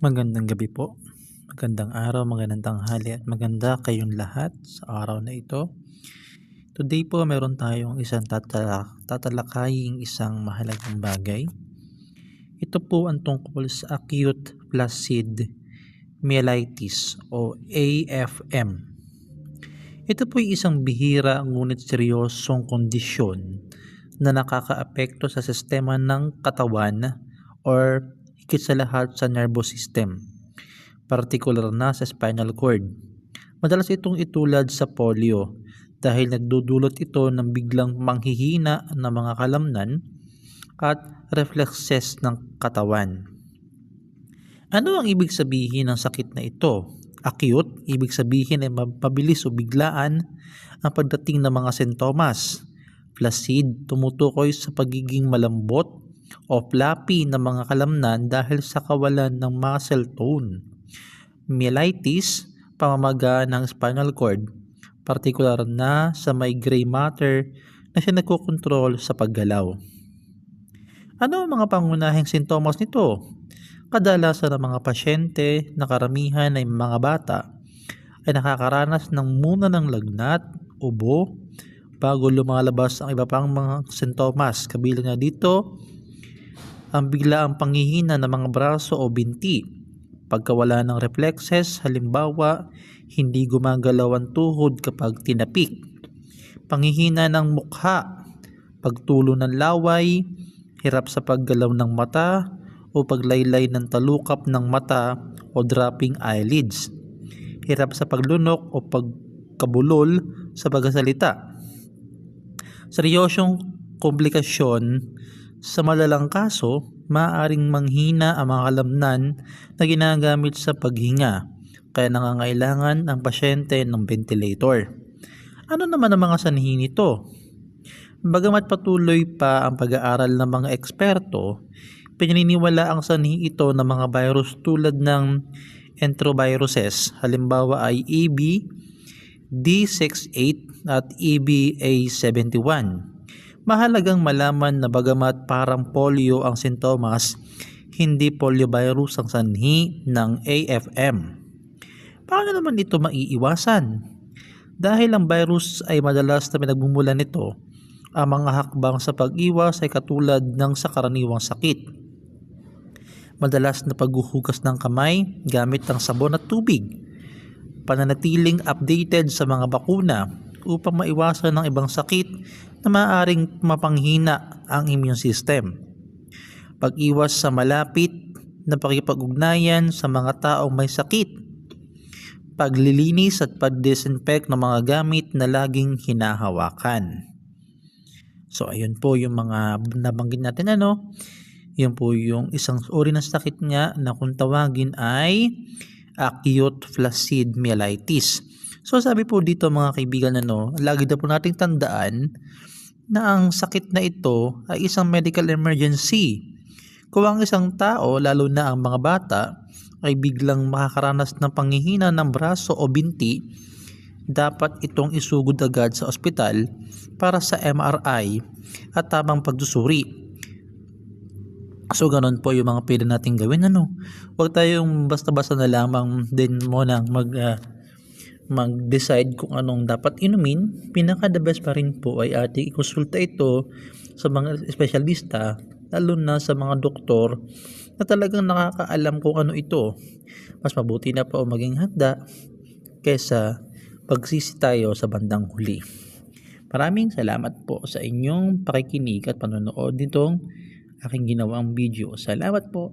Magandang gabi po, magandang araw, magandang tanghali at maganda kayong lahat sa araw na ito. Today po meron tayong isang tatalakaying isang mahalagang bagay. Ito po ang tungkol sa acute flaccid myelitis o AFM. Ito po ay isang bihira ngunit seryosong kondisyon na nakakaapekto sa sistema ng katawan or higit sa lahat sa nervous system, partikular na sa spinal cord. Madalas itong itulad sa polio dahil nagdudulot ito ng biglang manghihina ng mga kalamnan at reflexes ng katawan. Ano ang ibig sabihin ng sakit na ito? Acute, ibig sabihin ay mabilis o biglaan ang pagdating ng mga sintomas. Flaccid, tumutukoy sa pagiging malambot o flappy ng mga kalamnan dahil sa kawalan ng muscle tone. Myelitis, pamamaga ng spinal cord, partikular na sa may gray matter na siya nagkokontrol sa paggalaw. Ano ang mga pangunahing sintomas nito? Kadalasan ng mga pasyente na karamihan ay mga bata ay nakakaranas ng muna ng lagnat, ubo, bago lumalabas ang iba pang mga sintomas. Kabilang na dito ang biglaang panghihina ng mga braso o binti, pagkawala ng reflexes, halimbawa hindi gumagalaw ang tuhod kapag tinapik, panghihina ng mukha, pagtulo ng laway, hirap sa paggalaw ng mata o paglaylay ng talukap ng mata o dropping eyelids, hirap sa paglunok o pagkabulol sa pagsasalita. Seryosong komplikasyon sa malalang kaso, maaaring manghina ang mga kalamnan na ginagamit sa paghinga, kaya nangangailangan ang pasyente ng ventilator. Ano naman ang mga sanhi nito? Bagamat patuloy pa ang pag-aaral ng mga eksperto, pinaniniwala ang sanhi ito ng mga virus tulad ng enteroviruses, halimbawa ay EB, D68 at EBA71. Mahalagang malaman na bagamat parang polio ang sintomas, hindi poliovirus ang sanhi ng AFM. Paano naman ito maiiwasan? Dahil ang virus ay madalas na pinagmumulan nito, ang mga hakbang sa pag-iwas ay katulad ng sa karaniwang sakit. Madalas na paghuhugas ng kamay gamit ang sabon at tubig, pananatiling updated sa mga bakuna upang maiwasan ng ibang sakit na maaaring mapanghina ang immune system, pag-iwas sa malapit na pakipag-ugnayan sa mga taong may sakit, paglilinis at pag-disinfect ng mga gamit na laging hinahawakan. So ayun po yung mga nabanggit natin Yun po yung isang uri ng sakit nga na kung tawagin ay acute flaccid myelitis. So sabi po dito mga kaibigan lagi na po nating tandaan na ang sakit na ito ay isang medical emergency. Kung ang isang tao, lalo na ang mga bata, ay biglang makakaranas ng panghihina ng braso o binti, dapat itong isugod agad sa ospital para sa MRI at tamang pagsusuri. So ganun po yung mga pwede nating gawin Huwag tayong basta-basta na lamang din muna mag-decide kung anong dapat inumin. Pinaka-the best pa rin po ay ating ikonsulta ito sa mga espesyalista, lalo na sa mga doktor na talagang nakakaalam kung ano ito. Mas mabuti na po maging handa kaysa pagsisi tayo sa bandang huli. Maraming salamat po sa inyong pakikinig at panonood nitong aking ginawang video. Salamat po.